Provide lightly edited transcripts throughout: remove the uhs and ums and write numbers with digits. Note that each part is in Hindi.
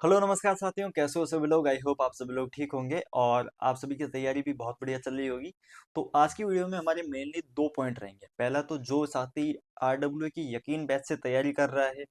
हेलो नमस्कार साथियों, कैसे हो सभी लोग। आई होप आप सभी लोग ठीक होंगे और आप सभी की तैयारी भी बहुत बढ़िया चल रही होगी। तो आज की वीडियो में हमारे मेनली दो पॉइंट रहेंगे। पहला तो जो साथी आरडब्ल्यू की यकीन बैच से तैयारी कर रहा है,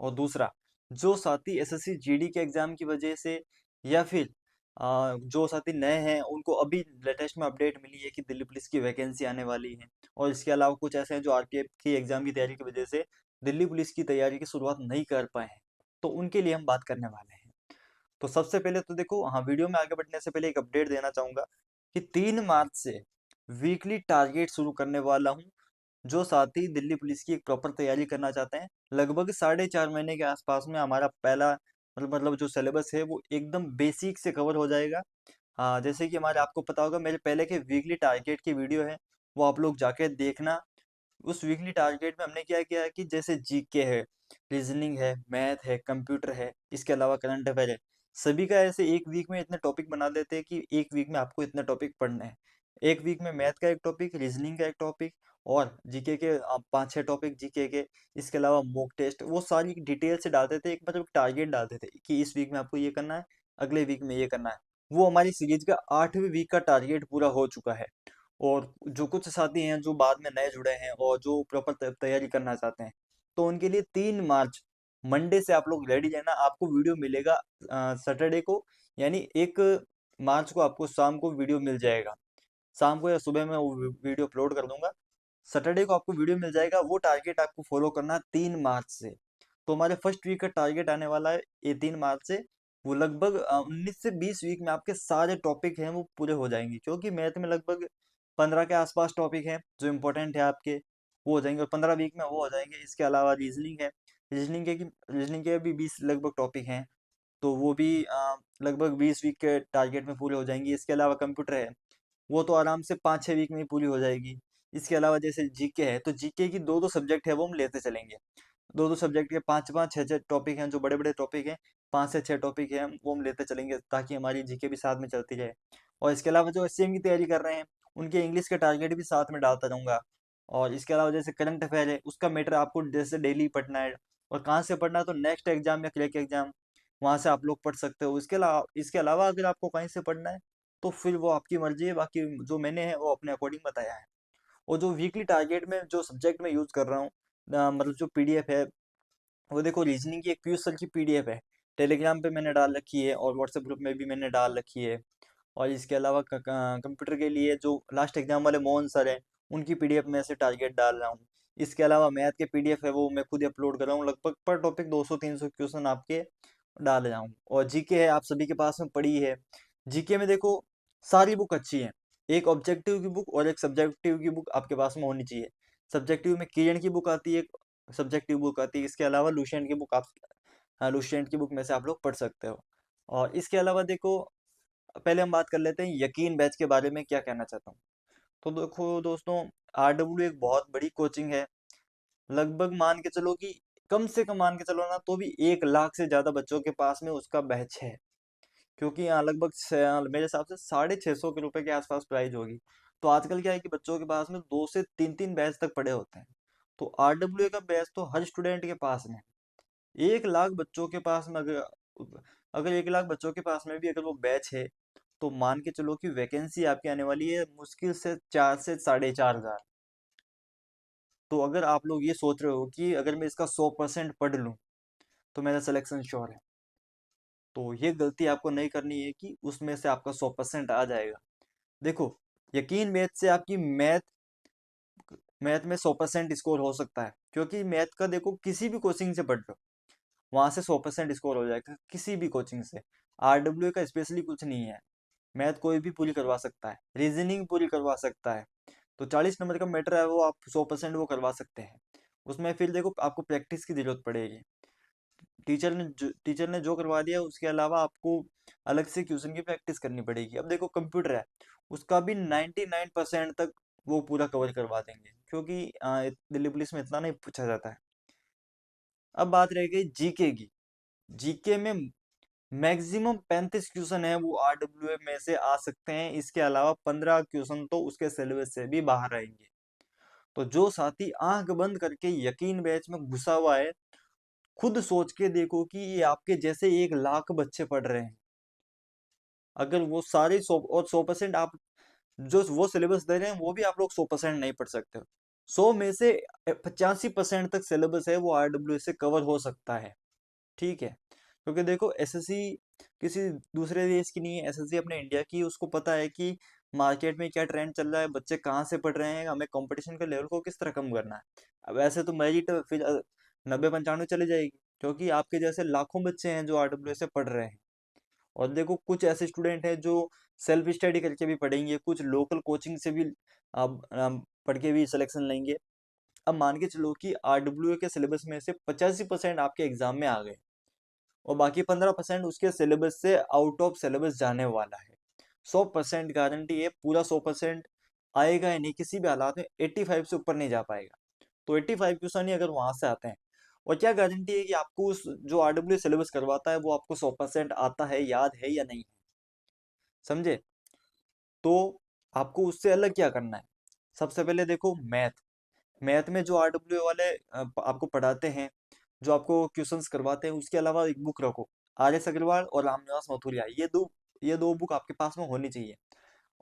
और दूसरा जो साथी एसएससी जीडी के एग्जाम की वजह से या फिर जो साथी नए हैं उनको अभी लेटेस्ट में अपडेट मिली है कि दिल्ली पुलिस की वैकेंसी आने वाली है। और इसके अलावा कुछ ऐसे हैं जो आरपीएफ की एग्जाम की तैयारी की वजह से दिल्ली पुलिस की तैयारी की शुरुआत नहीं कर पाए हैं, तो उनके लिए हम बात करने वाले हैं। तो सबसे पहले तो देखो, हाँ, वीडियो में आगे बढ़ने से पहले एक अपडेट देना चाहूंगा कि 3 मार्च से वीकली टारगेट शुरू करने वाला हूँ। जो साथी दिल्ली पुलिस की एक प्रॉपर तैयारी करना चाहते हैं, लगभग 4.5 महीने के आसपास में हमारा पहला मतलब जो सिलेबस है वो एकदम बेसिक से कवर हो जाएगा। हाँ, जैसे कि हमारे आपको पता होगा मेरे पहले के वीकली टारगेट की वीडियो है, वो आप लोग जाके देखना। उस वीकली टारगेट में हमने क्या किया है कि जैसे जीके है, रीजनिंग है, मैथ है, कंप्यूटर है, इसके अलावा करंट अफेयर है, सभी का ऐसे एक वीक में इतने टॉपिक बना देते हैं कि एक वीक में आपको इतने टॉपिक पढ़ने हैं। एक वीक में मैथ का एक टॉपिक, रीजनिंग का एक टॉपिक, और जीके के 5-6 टॉपिक जीके के। इसके अलावा मॉक टेस्ट, वो सारी डिटेल से डालते थे, एक मतलब टारगेट डालते थे कि इस वीक में आपको ये करना है, अगले वीक में ये करना है। वो हमारी सीरीज का 8वें वीक का टारगेट पूरा हो चुका है। और जो कुछ साथी हैं जो बाद में नए जुड़े हैं और जो प्रॉपर तैयारी करना चाहते हैं, तो उनके लिए 3 मार्च मंडे से आप लोग रेडी रहना। आपको वीडियो मिलेगा सैटरडे को, यानी 1 मार्च को आपको शाम को वीडियो मिल जाएगा। शाम को या सुबह में वो वीडियो अपलोड कर दूंगा। सैटरडे को आपको वीडियो मिल जाएगा। वो टारगेट आपको फॉलो करना है 3 मार्च से। तो हमारे फर्स्ट वीक का टारगेट आने वाला है ये 3 मार्च से। वो लगभग 19 से 20 वीक में आपके सारे टॉपिक हैं वो पूरे हो जाएंगे, क्योंकि मैथ में लगभग 15 के आसपास टॉपिक हैं जो इम्पोर्टेंट है आपके, वो हो जाएंगे, और 15 वीक में वो हो जाएंगे। इसके अलावा रीजनिंग है, रीजनिंग के भी 20 लगभग टॉपिक हैं, तो वो भी लगभग 20 वीक के टारगेट में पूरे हो जाएंगी। इसके अलावा कंप्यूटर है, वो तो आराम से 5-6 वीक में ही पूरी हो जाएगी। इसके अलावा जैसे जीके है, तो जीके की दो दो सब्जेक्ट है वो हम लेते चलेंगे। दो दो सब्जेक्ट के 5-5 6-6 टॉपिक हैं, जो बड़े बड़े टॉपिक हैं, 5 से 6 टॉपिक हैं, वो हम लेते चलेंगे ताकि हमारी जीके भी साथ में चलती जाए। और इसके अलावा जो एससीएम की तैयारी कर रहे हैं, उनके इंग्लिश के टारगेट भी साथ में डालता रहूंगा। और इसके अलावा जैसे करंट अफेयर है, उसका मैटर आपको जैसे डेली पढ़ना है। और कहाँ से पढ़ना है, तो नेक्स्ट एग्जाम या क्रैक एग्जाम, वहां से आप लोग पढ़ सकते हो। इसके अलावा अगर आपको कहीं से पढ़ना है तो फिर वो आपकी मर्जी है। बाकी जो मैंने है वो अपने अकॉर्डिंग बताया है। और जो वीकली टारगेट में जो सब्जेक्ट में यूज कर रहा हूँ, मतलब जो पीडीएफ है, वो देखो रीजनिंग की एक पीयूष सर की पीडीएफ है। टेलीग्राम पे मैंने डाल रखी है और व्हाट्सएप ग्रुप में भी मैंने डाल रखी है। और इसके अलावा कंप्यूटर के लिए जो लास्ट एग्जाम वाले मोहन सर हैं, उनकी पीडीएफ में से टारगेट डाल रहा हूँ। इसके अलावा मैथ के पीडीएफ है वो मैं खुद ही अपलोड कर रहा हूँ। लगभग पर टॉपिक 200-300 क्वेश्चन आपके डाल रहा हूँ। और जीके है, आप सभी के पास में पड़ी है। जीके में देखो, सारी बुक अच्छी है। एक ऑब्जेक्टिव की बुक और एक सब्जेक्टिव की बुक आपके पास में होनी चाहिए। सब्जेक्टिव में किरण की बुक आती है, सब्जेक्टिव बुक आती है। इसके अलावा लुसेंट की बुक आप, हाँ, लुसेंट की बुक में से आप लोग पढ़ सकते हो। और इसके अलावा देखो, पहले हम बात कर लेते हैं यकीन बैच के बारे में क्या कहना चाहता हूँ। तो देखो दोस्तों, आरडब्ल्यू एक बहुत बड़ी कोचिंग है। लगभग मान के चलो कि, कम से कम मान के चलो ना, तो भी 1 लाख से ज्यादा बच्चों के पास में उसका बैच है। क्योंकि यहाँ लगभग मेरे हिसाब से 650 के रुपए के आसपास प्राइस होगी। तो आजकल क्या है कि बच्चों के पास में 2 से 3 3 बैच तक पड़े होते हैं। तो आरडब्ल्यू का बैच तो हर स्टूडेंट के पास में है। 1 लाख बच्चों के पास में अगर अगर 1 लाख बच्चों के पास में भी अगर वो बैच है, तो मान के चलो कि वैकेंसी आपकी आने वाली है मुश्किल से 4 से 4.5 हजार। तो अगर आप लोग ये सोच रहे हो कि अगर मैं इसका 100% पढ़ लूँ तो मेरा सिलेक्शन श्योर है, तो ये गलती आपको नहीं करनी है कि उसमें से आपका 100% आ जाएगा। देखो, यकीन मैथ से आपकी मैथ मैथ में 100% स्कोर हो सकता है, क्योंकि मैथ का देखो किसी भी कोचिंग से पढ़ लो, वहां से 100% स्कोर हो जाएगा किसी भी कोचिंग से। आरडब्ल्यू का स्पेशली कुछ नहीं है। मैथ कोई भी पूरी करवा सकता है, रीजनिंग पूरी करवा सकता है। तो 40 नंबर का मैटर है, वो आप 100% वो करवा सकते हैं। उसमें फिर देखो आपको प्रैक्टिस की जरूरत पड़ेगी। टीचर ने जो करवा दिया उसके अलावा आपको अलग से क्वेश्चन की प्रैक्टिस करनी पड़ेगी। अब देखो कंप्यूटर है, उसका भी 99% तक वो पूरा कवर करवा देंगे, क्योंकि दिल्ली पुलिस में इतना नहीं पूछा जाता है। अब बात रह गई जीके की। जीके में मैक्सिमम 35 क्वेश्चन है वो आरडब्ल्यू में से आ सकते हैं। इसके अलावा 15 क्वेश्चन तो उसके सिलेबस से भी बाहर आएंगे। तो जो साथी आंख बंद करके यकीन बैच में घुसा हुआ है, खुद सोच के देखो कि ये आपके जैसे 1 लाख बच्चे पढ़ रहे हैं। अगर वो सारे 100% आप जो वो सिलेबस दे रहे हैं वो भी आप लोग 100% नहीं पढ़ सकते हो। 100 में से 85% तक सिलेबस है वो आरडब्ल्यू से कवर हो सकता है। ठीक है, क्योंकि देखो एसएससी किसी दूसरे देश की नहीं है, एसएससी अपने इंडिया की है। उसको पता है कि मार्केट में क्या ट्रेंड चल रहा है, बच्चे कहाँ से पढ़ रहे हैं, हमें कंपटीशन के लेवल को किस तरह कम करना है। अब ऐसे तो मेरिट फिर 90-95 चली जाएगी, क्योंकि आपके जैसे लाखों बच्चे हैं जो आरडब्ल्यू से पढ़ रहे हैं। और देखो कुछ ऐसे स्टूडेंट हैं जो सेल्फ स्टडी करके भी पढ़ेंगे, कुछ लोकल कोचिंग से भी पढ़ के भी सिलेक्शन लेंगे। अब मान के चलो कि आरडब्ल्यू के सिलेबस में से 85% आपके एग्जाम में आ गए और बाकी 15% उसके सिलेबस से आउट ऑफ सिलेबस जाने वाला है। 100% गारंटी है, पूरा 100% आएगा ही नहीं, किसी भी हालात में 85 से ऊपर नहीं जा पाएगा। तो 85 क्वेश्चन ही अगर वहां से आते हैं, और क्या गारंटी है कि आपको उस जो आरडब्ल्यू सिलेबस करवाता है वो आपको 100% आता है, याद है या नहीं है। समझे? तो आपको उससे अलग क्या करना है? सबसे पहले देखो मैथ। मैथ में जो आरडब्ल्यू वाले आपको पढ़ाते हैं, जो आपको क्वेश्चंस करवाते हैं, उसके अलावा एक बुक रखो। आर एस अग्रवाल और रामनिवास मथुरिया, ये दो बुक आपके पास में होनी चाहिए।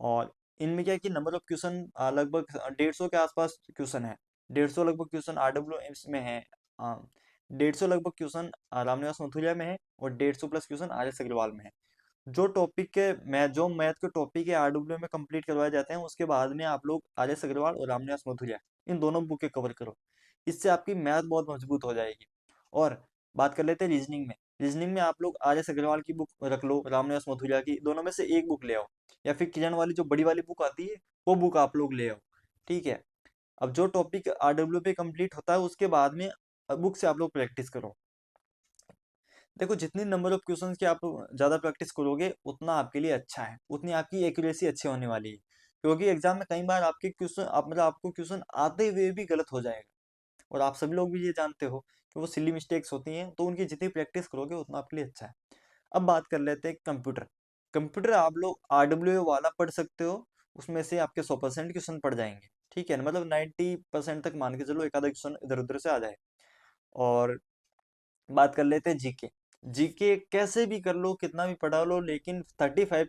और इनमें क्या है कि नंबर ऑफ क्वेश्चन लगभग 150 के आसपास क्वेश्चन है। 150 लगभग क्वेश्चन आरडब्ल्यू एम्स में है। 150 लगभग क्वेश्चन रामनिवास मथुरिया में है और 150 plus question R S Agarwal में है। जो मैथ के टॉपिक है आरडब्ल्यू में कंप्लीट करवाए जाते हैं, उसके बाद में आप लोग आर एस अग्रवाल और रामनिवास मथुरिया इन दोनों बुक के कवर करो। इससे आपकी मैथ बहुत मजबूत हो जाएगी। और बात कर लेते हैं रीजनिंग में। रीजनिंग में आप लोग आर एस अग्रवाल की बुक रख लो, रामनिवास मथुरिया की, दोनों में से एक बुक ले आओ। या फिर किरण वाली जो बड़ी वाली बुक आती है वो बुक आप लोग ले आओ। ठीक है। अब जो टॉपिक आरडब्ल्यू पे कंप्लीट होता है उसके बाद में बुक से आप लोग प्रैक्टिस करो। देखो जितनी नंबर ऑफ क्वेश्चंस की आप ज्यादा प्रैक्टिस करोगे उतना आपके लिए अच्छा है, उतनी आपकी एक्यूरेसी अच्छी होने वाली है। क्योंकि एग्जाम में कई बार आपके क्वेश्चन आपको क्वेश्चन आते हुए भी गलत हो जाएगा, और आप सभी लोग भी ये जानते हो कि वो सिली मिस्टेक्स होती हैं, तो उनकी जितनी प्रैक्टिस करोगे उतना आपके लिए अच्छा है। अब बात कर लेते हैं कंप्यूटर। कंप्यूटर आप लोग आरडब्ल्यू वाला पढ़ सकते हो, उसमें से आपके 100% क्वेश्चन पड़ जाएंगे। ठीक है ना, मतलब 90% तक मान के चलो, एक आधा क्वेश्चन इधर उधर से आ जाए। और बात कर लेते हैं जीके। जीके कैसे भी कर लो, कितना भी पढ़ा लो, लेकिन 35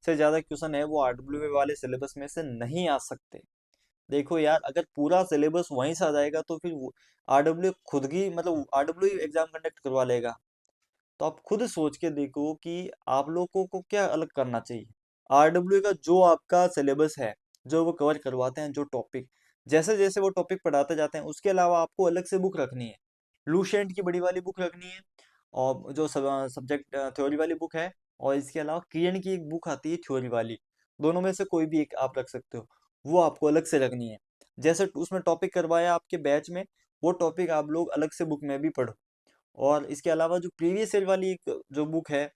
से ज्यादा क्वेश्चन है वो आरडब्ल्यू वाले सिलेबस में से नहीं आ सकते। देखो यार, अगर पूरा सिलेबस वहीं से आ जाएगा तो फिर आरडब्ल्यू खुद की, मतलब आरडब्ल्यू एग्जाम कंडक्ट करवा लेगा। तो आप खुद सोच के देखो कि आप लोगों को क्या अलग करना चाहिए। आरडब्ल्यू का जो आपका सिलेबस है, जो वो कवर करवाते हैं, जो टॉपिक, जैसे जैसे वो टॉपिक पढ़ाते जाते हैं, उसके अलावा आपको अलग से बुक रखनी है। लूसेंट की बड़ी वाली बुक रखनी है, और जो सब्जेक्ट थ्योरी वाली बुक है, और इसके अलावा किरण की एक बुक आती है थ्योरी वाली। दोनों में से कोई भी एक आप रख सकते हो, वो आपको अलग से रखनी है। जैसे उसमें टॉपिक करवाया आपके बैच में, वो टॉपिक आप लोग अलग से बुक में भी पढ़ो। और इसके अलावा जो प्रीवियस ईयर वाली एक जो बुक है,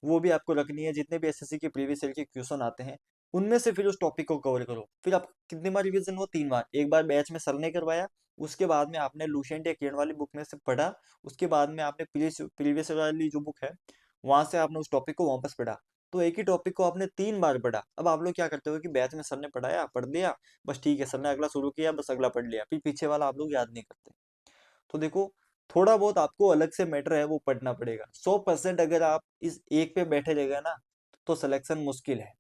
वो भी आपको रखनी है। जितने भी एसएससी के प्रीवियस ईयर के क्वेश्चन आते हैं, उनमें से फिर उस टॉपिक को कवर करो। फिर आप कितनी बार रिवीजन हो? 3 बार। एक बार बैच में सर ने करवाया, उसके बाद में आपने लूसेंट या किरण वाली बुक में से पढ़ा, उसके बाद में आपने प्रीवियस वाली जो बुक है वहां से आपने उस टॉपिक को वापस पढ़ा। तो एक ही टॉपिक को आपने 3 बार पढ़ा। अब आप लोग क्या करते हो कि बैच में सर ने पढ़ाया, पढ़ लिया, बस ठीक है, सर ने अगला शुरू किया, बस अगला पढ़ लिया, फिर पीछे वाला आप लोग याद नहीं करते। तो देखो, थोड़ा बहुत आपको अलग से मैटर है वो पढ़ना पड़ेगा। 100% अगर आप इस एक पे बैठे रहेगा ना, तो सिलेक्शन मुश्किल है।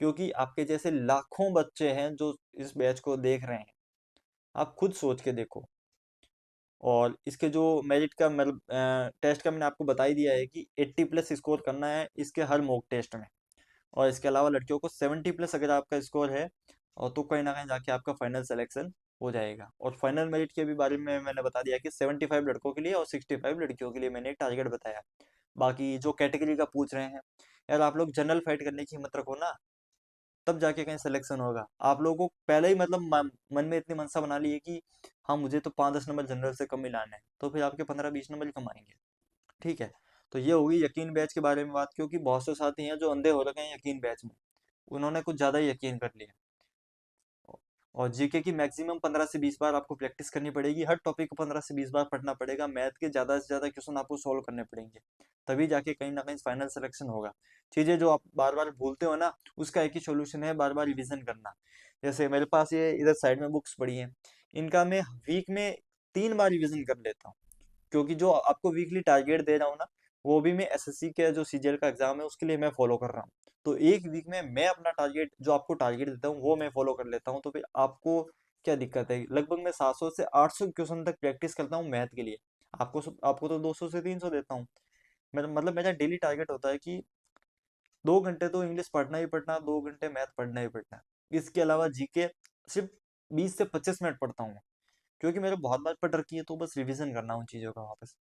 क्योंकि आपके जैसे लाखों बच्चे हैं जो इस बैच को देख रहे हैं, आप खुद सोच के देखो। और इसके जो मेरिट का मतलब टेस्ट का मैंने आपको बता ही दिया है कि 80 प्लस स्कोर करना है इसके हर मॉक टेस्ट में। और इसके अलावा लड़कियों को 70 प्लस अगर आपका स्कोर है, और तो कहीं ना कहीं जाके आपका फाइनल सिलेक्शन हो जाएगा। और फाइनल मेरिट के भी बारे में मैंने बता दिया कि 75 लड़कों के लिए और 65 लड़कियों के लिए मैंने एक टारगेट बताया। बाकी जो कैटेगरी का पूछ रहे हैं, यार आप लोग जनरल फाइट करने की हिम्मत रखो ना, तब जाके कहीं सिलेक्शन होगा। आप लोगों को पहले ही मतलब मन में इतनी मनसा बना ली है कि हाँ मुझे तो 5-10 नंबर जनरल से कम ही लाने हैं, तो फिर आपके 15-20 नंबर ही कम आएंगे। ठीक है। तो ये होगी यकीन बैच के बारे में बात, क्योंकि बहुत से साथी हैं जो अंधे हो रखे हैं यकीन बैच में, उन्होंने कुछ ज्यादा ही यकीन कर लिया। और जीके की मैक्सिमम 15 से 20 बार आपको प्रैक्टिस करनी पड़ेगी, हर टॉपिक को 15 से 20 बार पढ़ना पड़ेगा, मैथ के ज्यादा से ज्यादा क्वेश्चन आपको सोल्व करने पड़ेंगे, तभी जाके कहीं ना कहीं फाइनल सिलेक्शन होगा। चीजें जो आप बार बार भूलते हो ना, उसका एक ही सोल्यूशन है, बार बार रिविजन करना। जैसे मेरे पास ये इधर साइड में बुक्स पड़ी हैं, इनका मैं वीक में 3 बार रिविजन कर लेता हूँ। क्योंकि जो आपको वीकली टारगेट दे रहा हूँ ना, वो भी मैं एसएससी के जो सीजीएल का एग्जाम है उसके लिए मैं फॉलो कर रहा हूँ। तो एक वीक में मैं अपना टारगेट, जो आपको टारगेट देता हूँ, वो मैं फॉलो कर लेता हूँ। तो फिर आपको क्या दिक्कत है? लगभग मैं 700 से 800 क्वेश्चन तक प्रैक्टिस करता हूँ मैथ के लिए। आपको तो 200 से 300 देता हूँ। मेरा मतलब मेरा डेली टारगेट होता है कि 2 घंटे तो इंग्लिश पढ़ना ही पढ़ना, 2 घंटे मैथ पढ़ना ही पढ़ना। इसके अलावा जीके सिर्फ 20 से 25 मिनट पढ़ता हूँ, क्योंकि मेरे बहुत बार पढ़ रखी है, तो बस रिवीजन करना उन चीज़ों का वापस।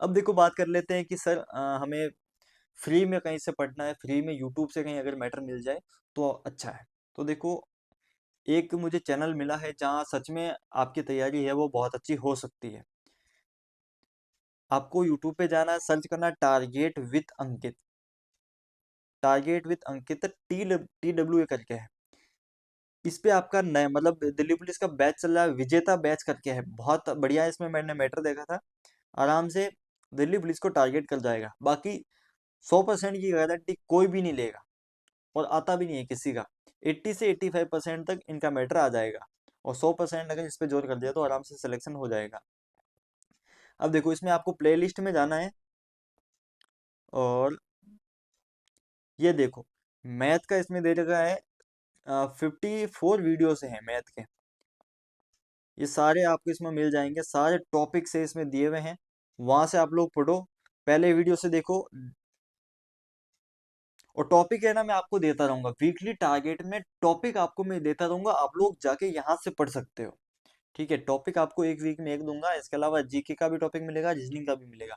अब देखो बात कर लेते हैं कि सर हमें फ्री में कहीं से पढ़ना है, फ्री में यूट्यूब से कहीं अगर मैटर मिल जाए तो अच्छा है। तो देखो, एक मुझे चैनल मिला है जहाँ सच में आपकी तैयारी है वो बहुत अच्छी हो सकती है। आपको यूट्यूब पे जाना है, सर्च करना target with Ankit. Target with Ankit TWA करके है। इस पे आपका नया मतलब दिल्ली पुलिस का बैच चल रहा है, विजेता बैच करके है, बहुत बढ़िया है। इसमें मैंने मैटर देखा था, आराम से दिल्ली पुलिस को टारगेट कर जाएगा। बाकी 100% की गारंटी कोई भी नहीं लेगा, और आता भी नहीं है किसी का। 80 से 85% तक इनका मैटर आ जाएगा, और 100% अगर इस पे जोर कर दिया तो आराम से सिलेक्शन हो जाएगा। अब देखो, इसमें आपको प्ले लिस्ट में जाना है, और ये देखो मैथ का इसमें दे रखा है 54 वीडियोस हैं मैथ के। ये सारे आपको इसमें मिल जाएंगे, सारे टॉपिक से इसमें दिए हुए हैं। वहां से आप लोग पढ़ो, पहले वीडियो से देखो। और टॉपिक है ना, मैं आपको देता रहूंगा वीकली टारगेट में, टॉपिक आपको मैं देता रहूंगा, आप लोग जाके यहाँ से पढ़ सकते हो। ठीक है, टॉपिक आपको एक वीक में एक दूंगा। इसके अलावा जीके का भी टॉपिक मिलेगा, रीजनिंग का भी मिलेगा।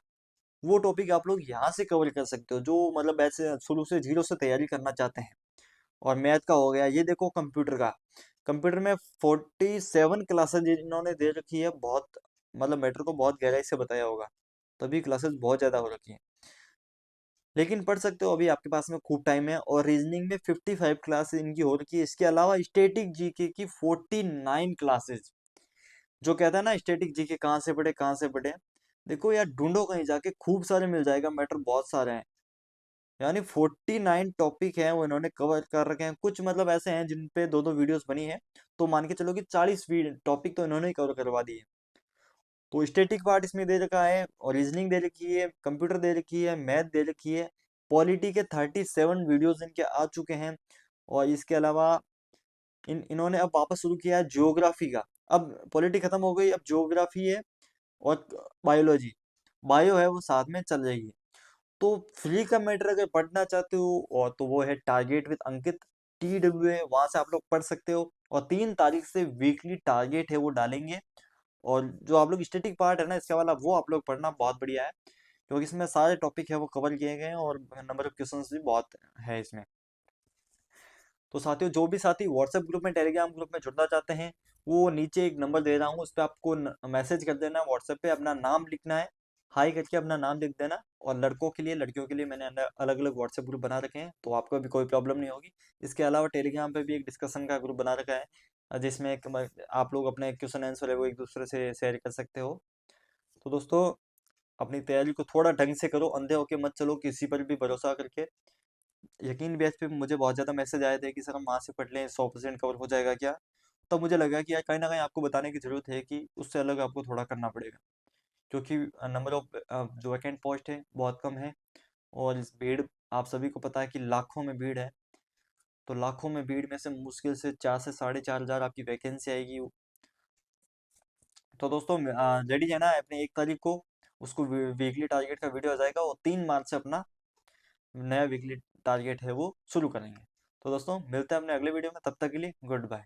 वो टॉपिक आप लोग यहाँ से कवर कर सकते हो, जो मतलब ऐसे शुरू से जीरो से तैयारी करना चाहते हैं। और मैथ का हो गया, ये देखो कंप्यूटर का। कंप्यूटर में 47 क्लासेज इन्होंने दे रखी है, बहुत मतलब मैटर को बहुत गहराई से बताया होगा, तभी क्लासेस बहुत ज्यादा हो रखी हैं। लेकिन पढ़ सकते हो, अभी आपके पास में खूब टाइम है। और रीजनिंग में 55 क्लासेस इनकी हो रखी है। इसके अलावा स्टैटिक जीके की 49 क्लासेस। जो कहता है ना स्टैटिक जीके कहाँ से पढ़े कहाँ से पढ़े, देखो यार ढूंढो कहीं जाके, खूब सारे मिल जाएगा, मैटर बहुत सारे हैं। यानी 49 टॉपिक हैं वो इन्होंने कवर कर रखे हैं। कुछ मतलब ऐसे हैं जिन पे दो दो वीडियोस बनी है, तो मान के चलो कि 40 टॉपिक तो इन्होंने ही कवर करवा दिए। तो स्टैटिक पार्ट इसमें दे रखा है, और रीजनिंग दे रखी है, कंप्यूटर दे रखी है, मैथ दे रखी है। पॉलिटी के 37 वीडियोस इनके आ चुके हैं। और इसके अलावा इन्होंने अब वापस शुरू किया है ज्योग्राफी का। अब पॉलिटी खत्म हो गई, अब ज्योग्राफी है, और बायोलॉजी, बायो है वो साथ में चल रही है। तो फ्री का मैटर अगर पढ़ना चाहते हो, और तो वो है टारगेट विद अंकित, TWA, वहां से आप लोग पढ़ सकते हो। और 3 तारीख से वीकली टारगेट है वो डालेंगे। और जो आप लोग स्टैटिक पार्ट है ना इसके वाला, वो आप लोग पढ़ना बहुत बढ़िया है, क्योंकि इसमें सारे टॉपिक है वो कवर किए गए हैं, और नंबर ऑफ क्वेश्चंस भी बहुत है इसमें। तो साथियों, जो भी साथी व्हाट्सएप ग्रुप में, टेलीग्राम ग्रुप में जुड़ना चाहते हैं, वो नीचे एक नंबर दे रहा हूँ, उस पर आपको मैसेज कर देना, व्हाट्सएप पे अपना नाम लिखना है, हाई करके अपना नाम लिख देना। और लड़कों के लिए लड़कियों के लिए मैंने अलग अलग व्हाट्सएप ग्रुप बना रखे हैं, तो आपको भी कोई प्रॉब्लम नहीं होगी। इसके अलावा टेलीग्राम पे भी एक डिस्कशन का ग्रुप बना रखा है, जिसमें आप लोग अपने क्वेश्चन आंसर है वो एक दूसरे से शेयर कर सकते हो। तो दोस्तों, अपनी तैयारी को थोड़ा ढंग से करो, अंधे होके मत चलो किसी पर भी भरोसा करके। यकीन बेस पे मुझे बहुत ज़्यादा मैसेज आए थे कि सर हम वहाँ से पढ़ लें 100% कवर हो जाएगा क्या। तब मुझे लगा कि यार कहीं ना कहीं आपको बताने की ज़रूरत है कि उससे अलग आपको थोड़ा करना पड़ेगा, क्योंकि नंबर ऑफ जो वैकेंट पोस्ट है बहुत कम है। और इस भीड़, आप सभी को पता है कि लाखों में भीड़ है। तो लाखों में भीड़ में से मुश्किल से 4 से 4.5 हज़ार आपकी वैकेंसी आएगी। तो दोस्तों, रेडी है ना अपने 1 तारीख को, उसको वीकली टारगेट का वीडियो आ जाएगा, और 3 मार्च से अपना नया वीकली टारगेट है वो शुरू करेंगे। तो दोस्तों, मिलते हैं अपने अगले वीडियो में, तब तक के लिए गुड बाय।